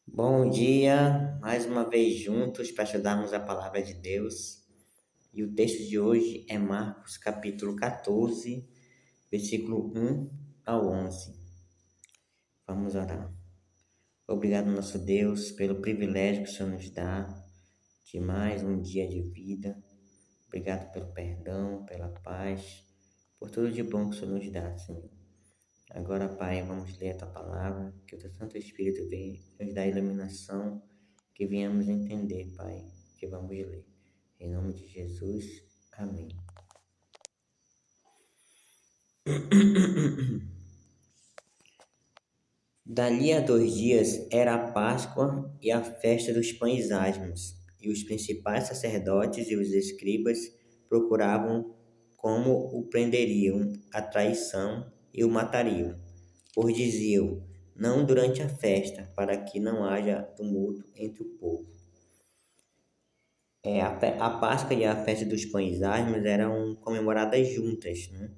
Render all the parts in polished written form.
Bom dia, mais uma vez juntos para estudarmos a palavra de Deus. E o texto de hoje é Marcos capítulo 14, versículo 1 ao 11. Vamos orar. Obrigado, nosso Deus, pelo privilégio que o Senhor nos dá de mais um dia de vida. Obrigado pelo perdão, pela paz, por tudo de bom que o Senhor nos dá, Senhor. Agora, Pai, vamos ler a Tua palavra, que o Teu Santo Espírito venha nos dar iluminação, que venhamos entender, Pai, que vamos ler. Em nome de Jesus, amém. Dali a 2 dias era a Páscoa e a festa dos pães asmos, e os principais sacerdotes e os escribas procuravam como o prenderiam à traição e o matariam, pois diziam: não durante a festa, para que não haja tumulto entre o povo. A Páscoa e a festa dos pães asmos eram comemoradas juntas, né?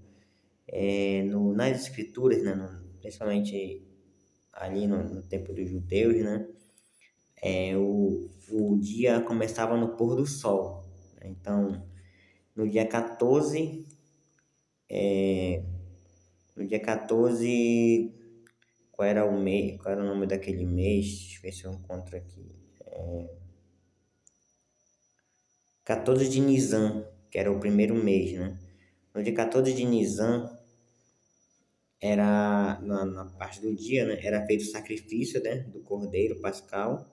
Nas escrituras, né, principalmente ali no tempo dos judeus, né, o dia começava no pôr do sol. Então, no dia 14, no dia 14, qual era o nome daquele mês? Deixa eu ver se eu encontro aqui. 14 de Nisan, que era o primeiro mês, né? No dia 14 de Nisan, era na parte do dia, né? Era feito o sacrifício, né? Do cordeiro pascal.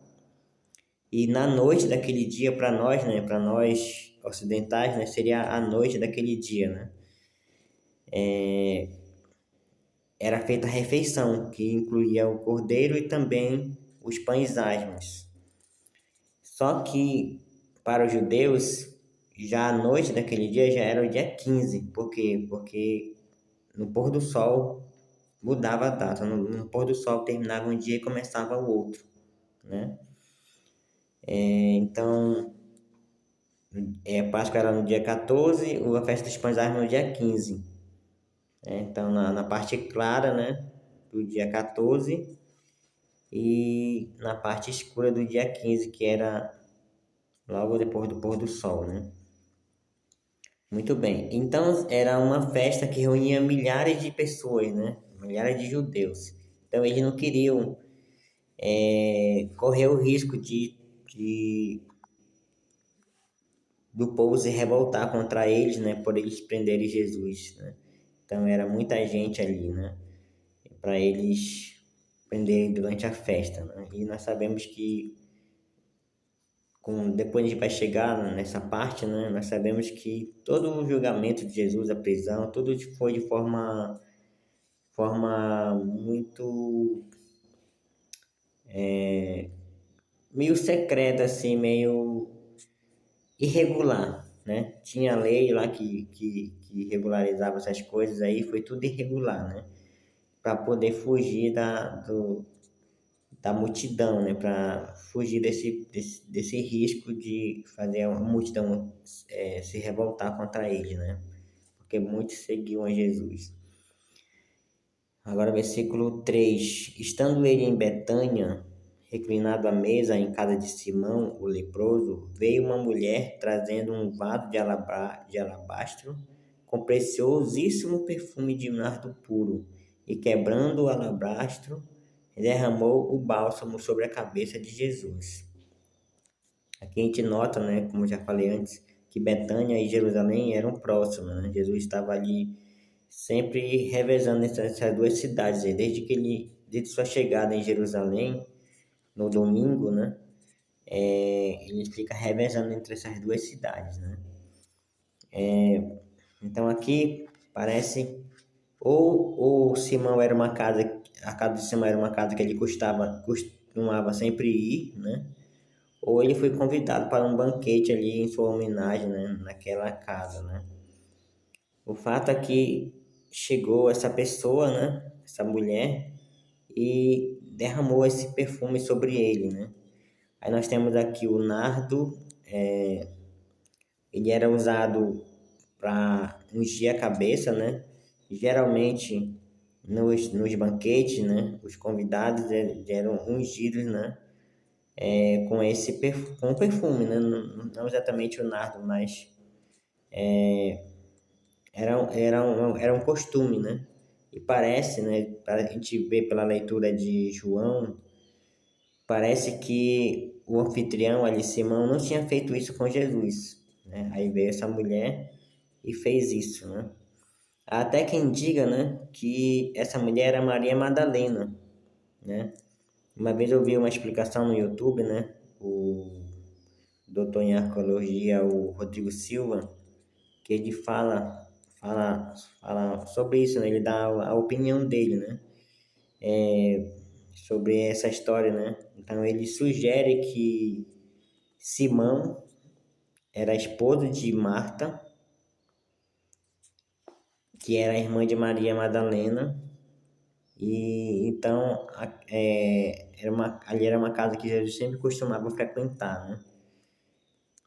E na noite daquele dia, para nós, né? Para nós ocidentais, né? Seria a noite daquele dia, né? Era feita a refeição, que incluía o cordeiro e também os pães asmos. Só que para os judeus, já a noite daquele dia já era o dia 15. Por quê? Porque no pôr do sol mudava a data. No pôr do sol terminava um dia e começava o outro, né? Então, Páscoa era no dia 14, a festa dos pães asmos no dia 15. Então, na parte clara, né, do dia 14 e na parte escura do dia 15, que era logo depois do pôr do sol, né? Muito bem. Então, era uma festa que reunia milhares de pessoas, né? Milhares de judeus. Então, eles não queriam correr o risco de do povo se revoltar contra eles, né? Por eles prenderem Jesus, né? Então, era muita gente ali, né? Para eles prenderem durante a festa, né? E nós sabemos que depois a gente vai chegar nessa parte, né? Nós sabemos que todo o julgamento de Jesus, a prisão, tudo foi de forma muito meio secreta, assim, meio irregular, né? Tinha lei lá que regularizava essas coisas aí, foi tudo irregular, né? Para poder fugir da multidão, né? Para fugir desse risco de fazer a multidão se revoltar contra ele, né? Porque muitos seguiam a Jesus. Agora, versículo 3. Estando ele em Betânia, reclinado à mesa em casa de Simão, o leproso, veio uma mulher trazendo um vaso de alabastro com preciosíssimo perfume de nardo puro, e quebrando o alabastro, derramou o bálsamo sobre a cabeça de Jesus. Aqui a gente nota, né, como eu já falei antes, que Betânia e Jerusalém eram próximas, né? Jesus estava ali sempre revezando essas duas cidades, desde sua chegada em Jerusalém, no domingo, né? Ele fica revezando entre essas duas cidades, né? Então aqui parece ou Simão era uma casa, a casa de Simão era uma casa que ele costumava sempre ir, né? Ou ele foi convidado para um banquete ali em sua homenagem, né? Naquela casa, né? O fato é que chegou essa pessoa, né? Essa mulher e derramou esse perfume sobre ele, né? Aí nós temos aqui o nardo, ele era usado para ungir a cabeça, né? Geralmente nos banquetes, né? Os convidados eram ungidos, né? com o perfume, né? Não exatamente o nardo, mas era um costume, né? E parece, né? A gente vê pela leitura de João, parece que o anfitrião ali, Simão, não tinha feito isso com Jesus, né? Aí veio essa mulher e fez isso, né? Há até quem diga, né, que essa mulher era Maria Madalena, né? Uma vez eu vi uma explicação no YouTube, né? O doutor em arqueologia, o Rodrigo Silva, que ele fala sobre isso, né? Ele dá a opinião dele, né? Sobre essa história, né? Então ele sugere que Simão era esposo de Marta, que era irmã de Maria Madalena, e então ali era uma casa que Jesus sempre costumava frequentar, né?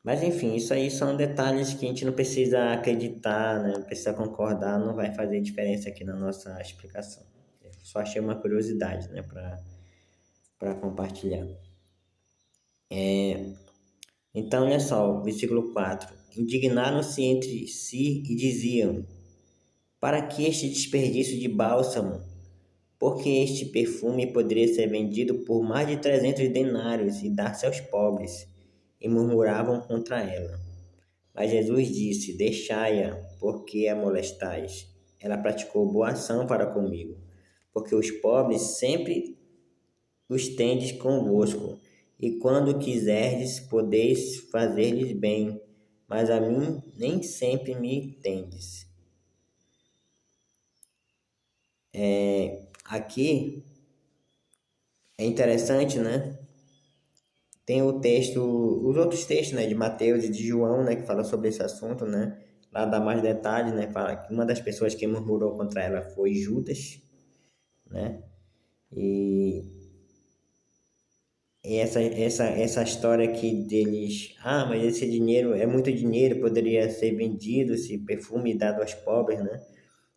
Mas enfim, isso aí são detalhes que a gente não precisa acreditar, né? Não precisa concordar, não vai fazer diferença aqui na nossa explicação. Eu só achei uma curiosidade, né, para compartilhar. Então, olha só, versículo 4. Indignaram-se entre si e diziam: para que este desperdício de bálsamo? Porque este perfume poderia ser vendido por mais de 300 denários e dar-se aos pobres. E murmuravam contra ela. Mas Jesus disse: deixai-a, porque a molestais. Ela praticou boa ação para comigo, porque os pobres sempre os tendes convosco, e quando quiserdes, podeis fazer-lhes bem, mas a mim nem sempre me tendes. Aqui é interessante, né? Tem o texto, os outros textos, né, de Mateus e de João, né, que fala sobre esse assunto, né? Lá dá mais detalhes, né? Fala que uma das pessoas que murmurou contra ela foi Judas, né? E essa história aqui deles, mas esse dinheiro é muito dinheiro, poderia ser vendido, esse perfume dado aos pobres, né?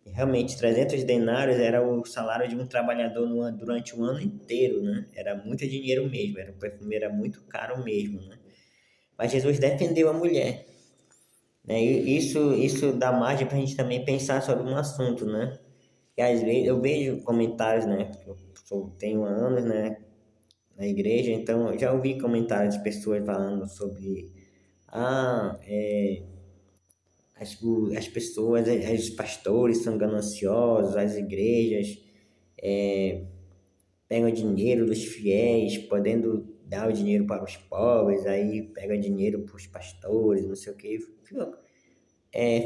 E realmente, 300 denários era o salário de um trabalhador durante um ano inteiro, né? Era muito dinheiro mesmo, o perfume era muito caro mesmo, né? Mas Jesus defendeu a mulher, né? E isso dá margem para a gente também pensar sobre um assunto, né? E às vezes eu vejo comentários, né? Tenho anos, né? Na igreja, então eu já ouvi comentários de pessoas falando sobre ah, é, as pessoas, os pastores são gananciosos, as igrejas pegam dinheiro dos fiéis, podendo dar o dinheiro para os pobres, aí pega dinheiro para os pastores, não sei o que.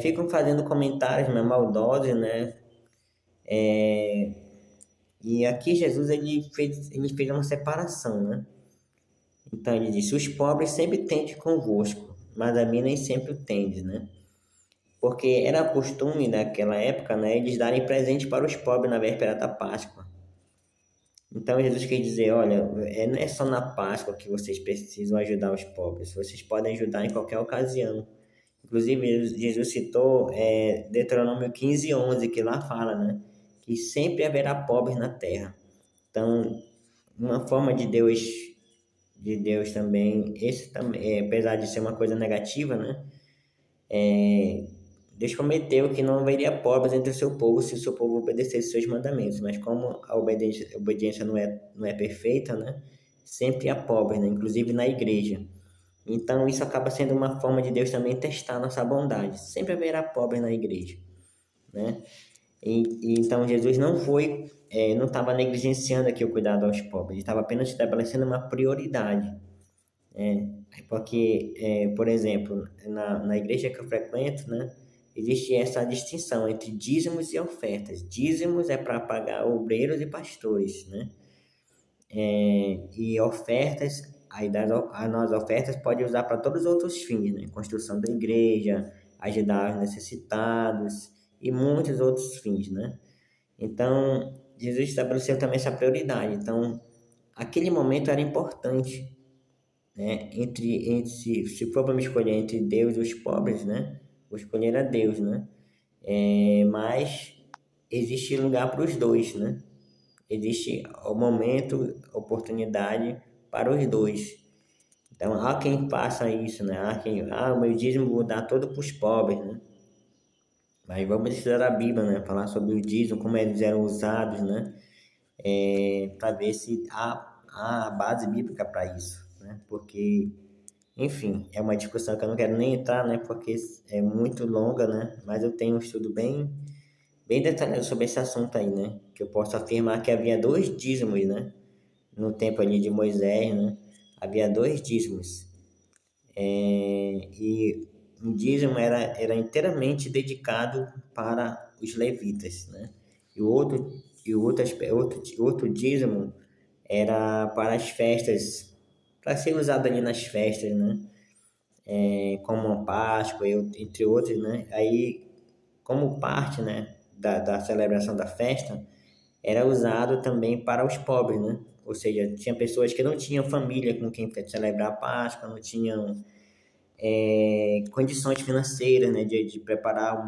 Ficam fazendo comentários, né, maldosos, né? E aqui Jesus ele fez uma separação, né? Então ele disse: os pobres sempre tende convosco, mas a mim nem sempre o tendes, né? Porque era costume naquela época, né, eles darem presente para os pobres na véspera da Páscoa. Então Jesus quer dizer: olha, não é só na Páscoa que vocês precisam ajudar os pobres, vocês podem ajudar em qualquer ocasião. Inclusive, Jesus citou Deuteronômio 15:11, que lá fala, né, que sempre haverá pobres na terra. Então, uma forma de Deus também, esse também, apesar de ser uma coisa negativa, né? Deus prometeu que não haveria pobres entre o seu povo se o seu povo obedecesse seus mandamentos, mas como a obediência não é perfeita, né? Sempre há pobres, né? Inclusive na igreja. Então isso acaba sendo uma forma de Deus também testar nossa bondade. Sempre haverá pobres na igreja, né? Então Jesus não estava negligenciando aqui o cuidado aos pobres, ele estava apenas estabelecendo uma prioridade. Porque, por exemplo, na igreja que eu frequento, né, existe essa distinção entre dízimos e ofertas. Dízimos é para pagar obreiros e pastores, né? E ofertas, nas ofertas pode usar para todos os outros fins, né? Construção da igreja, ajudar os necessitados e muitos outros fins, né? Então, Jesus estabeleceu também essa prioridade. Então, aquele momento era importante, né? Se for para me escolher entre Deus e os pobres, né? Vou escolher a Deus, né? Mas existe lugar para os dois, né? Existe o momento, oportunidade para os dois. Então, há quem faça isso, né? O meu dízimo vou dar todo para os pobres, né? Mas vamos estudar a Bíblia, né? Falar sobre o dízimo, como eles eram usados, né? Para ver se há base bíblica para isso, né? Porque, enfim, é uma discussão que eu não quero nem entrar, né? Porque é muito longa, né? Mas eu tenho um estudo bem detalhado sobre esse assunto aí, né? Que eu posso afirmar que havia dois dízimos, né? No tempo ali de Moisés, né? Havia dois dízimos. E o dízimo era inteiramente dedicado para os levitas, né? E o outro, outro dízimo era para as festas, para ser usado ali nas festas, né? Como a Páscoa, entre outros, né? Aí, como parte, né, da celebração da festa, era usado também para os pobres, né? Ou seja, tinha pessoas que não tinham família com quem celebrar a Páscoa, não tinham condições financeiras, né, de preparar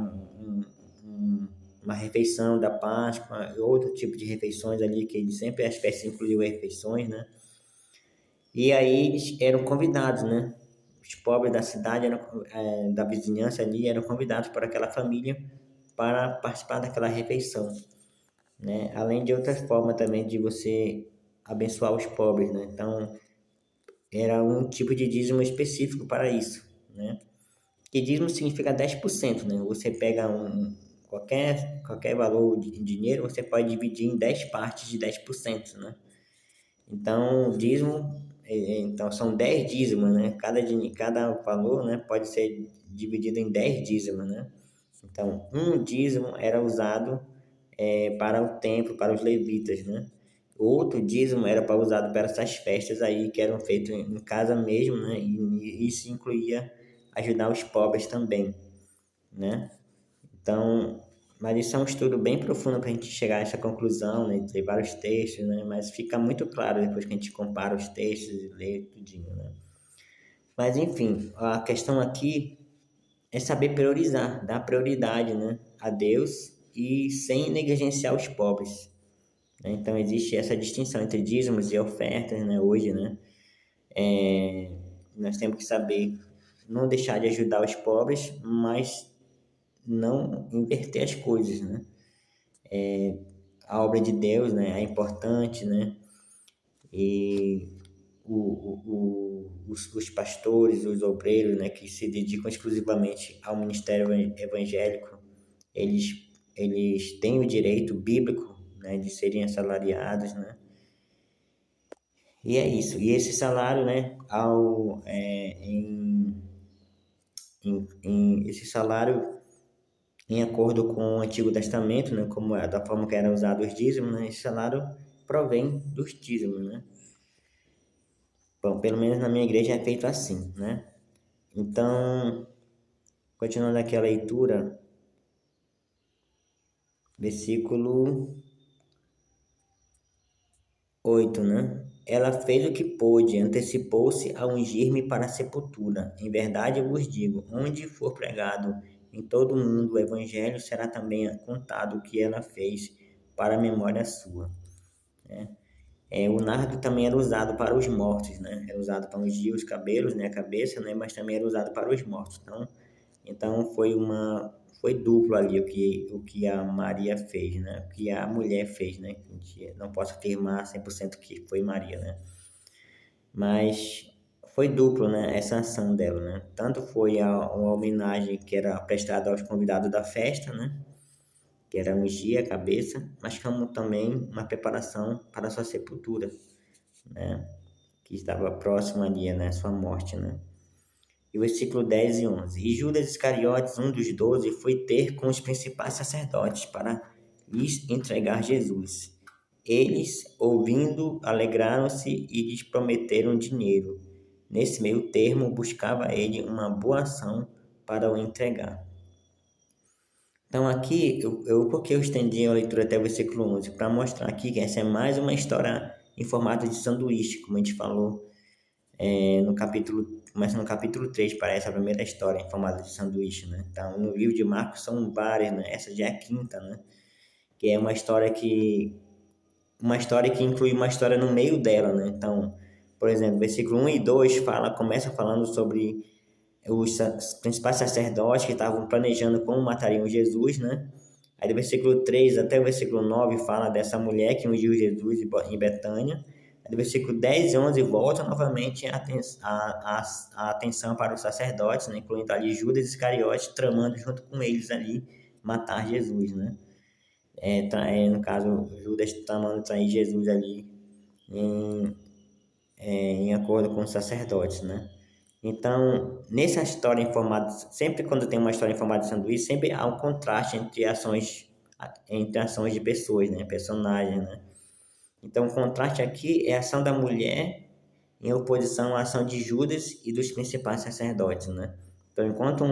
uma refeição da Páscoa, outro tipo de refeições ali, que sempre as festas incluíam refeições, né? E aí eles eram convidados, né? Os pobres da cidade, da vizinhança ali, eram convidados por aquela família para participar daquela refeição, né? Além de outras formas também de você abençoar os pobres, né? Então, era um tipo de dízimo específico para isso, né? Que dízimo significa 10%, né? Você pega qualquer valor de dinheiro, você pode dividir em 10 partes de 10%, né? Então, então são 10 dízimos, né? Cada valor, né, pode ser dividido em 10 dízimos, né? Então, um dízimo era usado para o templo, para os levitas, né? Outro dízimo era para usado para essas festas aí que eram feitas em casa mesmo, né? E isso incluía ajudar os pobres também, né? Então, mas isso é um estudo bem profundo para a gente chegar a essa conclusão, né? Tem vários textos, né? Mas fica muito claro depois que a gente compara os textos e lê tudinho, né? Mas enfim, a questão aqui é saber priorizar, dar prioridade, né, a Deus e sem negligenciar os pobres, né? Então existe essa distinção entre dízimos e ofertas, né? Hoje, né? Nós temos que saber não deixar de ajudar os pobres, mas não inverter as coisas, né? A obra de Deus, né, é importante, né? E os pastores, os obreiros, né, que se dedicam exclusivamente ao ministério evangélico, eles têm o direito bíblico, né, de serem assalariados, né? E é isso. E esse salário, né, esse salário, em acordo com o Antigo Testamento, né, como da forma que eram usados os dízimos, né, esse salário provém dos dízimos, né? Bom, pelo menos na minha igreja é feito assim, né? Então, continuando aqui a leitura, versículo 8, né? Ela fez o que pôde, antecipou-se a ungir-me para a sepultura. Em verdade eu vos digo, onde for pregado em todo o mundo o evangelho, será também contado o que ela fez para a memória sua, né? O nardo também era usado para os mortos, né? Era usado para ungir os cabelos, né? A cabeça, né? Mas também era usado para os mortos. Então foi duplo ali o que a Maria fez, né? O que a mulher fez, né? Não posso afirmar 100% que foi Maria, né? Mas foi duplo, né? Essa ação dela, né? Tanto foi uma homenagem que era prestada aos convidados da festa, né? Que era ungir a cabeça, mas como também uma preparação para a sua sepultura, né? Que estava próximo ali, né? Sua morte, né? E o versículo 10 e 11. E Judas Iscariotes, um dos 12, foi ter com os principais sacerdotes para lhes entregar Jesus. Eles, ouvindo, alegraram-se e lhes prometeram dinheiro. Nesse meio termo, buscava ele uma boa ação para o entregar. Então aqui, porque eu estendi a leitura até o versículo 11? Para mostrar aqui que essa é mais uma história em formato de sanduíche, como a gente falou no capítulo, começa no capítulo 3, parece a primeira história em formato de sanduíche, né? Então, no livro de Marcos são várias, né? Essa já é a quinta, né? Que é uma história que inclui uma história no meio dela, né? Então, Por exemplo, versículo 1 e 2 começa falando sobre os principais sacerdotes que estavam planejando como matariam Jesus, né? Aí do versículo 3 até o versículo 9 fala dessa mulher que ungiu Jesus em Betânia. Aí do versículo 10 e 11 volta novamente a atenção para os sacerdotes, né? Incluindo ali Judas Iscariote, tramando junto com eles ali matar Jesus, né? No caso, Judas tramando trair Jesus ali em, em acordo com os sacerdotes, né? Então, nessa história em formato, sempre quando tem uma história em formato de sanduíche, sempre há um contraste entre ações de pessoas, né, personagens, né? Então, o contraste aqui é a ação da mulher em oposição à ação de Judas e dos principais sacerdotes, né? Então, enquanto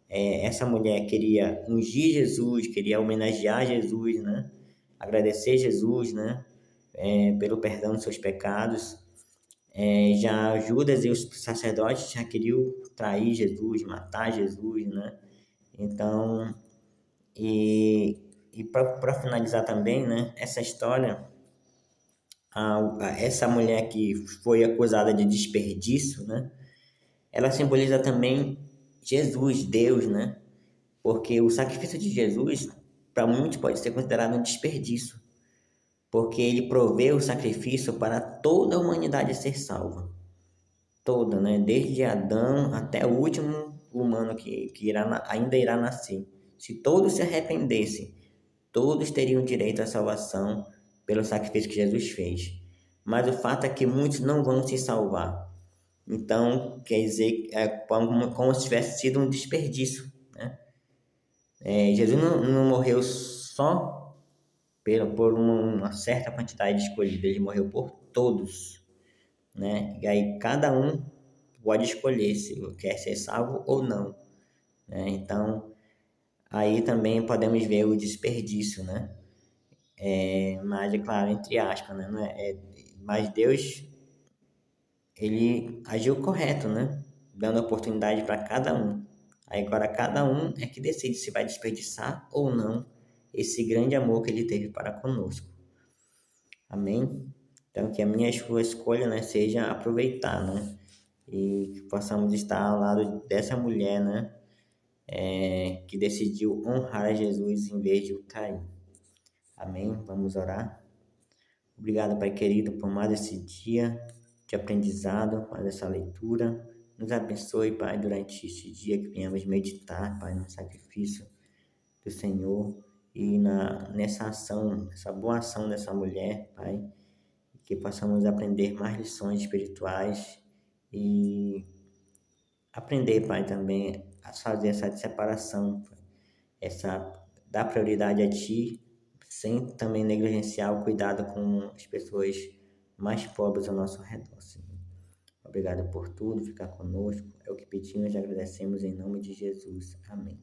essa mulher queria ungir Jesus, queria homenagear Jesus, né? Agradecer Jesus, né? Pelo perdão dos seus pecados. Já Judas e os sacerdotes já queriam trair Jesus, matar Jesus, né? Então, e para finalizar também, né? Essa história, essa mulher que foi acusada de desperdício, né? Ela simboliza também Jesus, Deus, né? Porque o sacrifício de Jesus, para muitos, pode ser considerado um desperdício, porque ele proveu o sacrifício para toda a humanidade ser salva. Toda, né? Desde Adão até o último humano que ainda irá nascer. Se todos se arrependessem, todos teriam direito à salvação pelo sacrifício que Jesus fez. Mas o fato é que muitos não vão se salvar. Então, quer dizer, é como se tivesse sido um desperdício, né? Jesus não morreu só por uma certa quantidade de escolhidos, ele morreu por todos, né? E aí cada um pode escolher se quer ser salvo ou não, né? Então, aí também podemos ver o desperdício, né? Mas é claro, entre aspas, né? Não mas Deus, ele agiu correto, né? Dando oportunidade para cada um. Aí agora cada um é que decide se vai desperdiçar ou não esse grande amor que ele teve para conosco. Amém? Então que a minha sua escolha, né, seja aproveitar, né? E que possamos estar ao lado dessa mulher, né? Que decidiu honrar a Jesus em vez de o trair. Amém? Vamos orar. Obrigado, Pai querido, por mais esse dia de aprendizado, mais essa leitura. Nos abençoe, Pai, durante este dia que venhamos meditar, Pai, no sacrifício do Senhor e nessa ação, nessa boa ação dessa mulher, Pai, que possamos aprender mais lições espirituais e aprender, Pai, também a fazer essa separação, Pai, dar prioridade a Ti, sem também negligenciar o cuidado com as pessoas mais pobres ao nosso redor, Senhor. Obrigado por tudo, ficar conosco. É o que pedimos e agradecemos em nome de Jesus. Amém.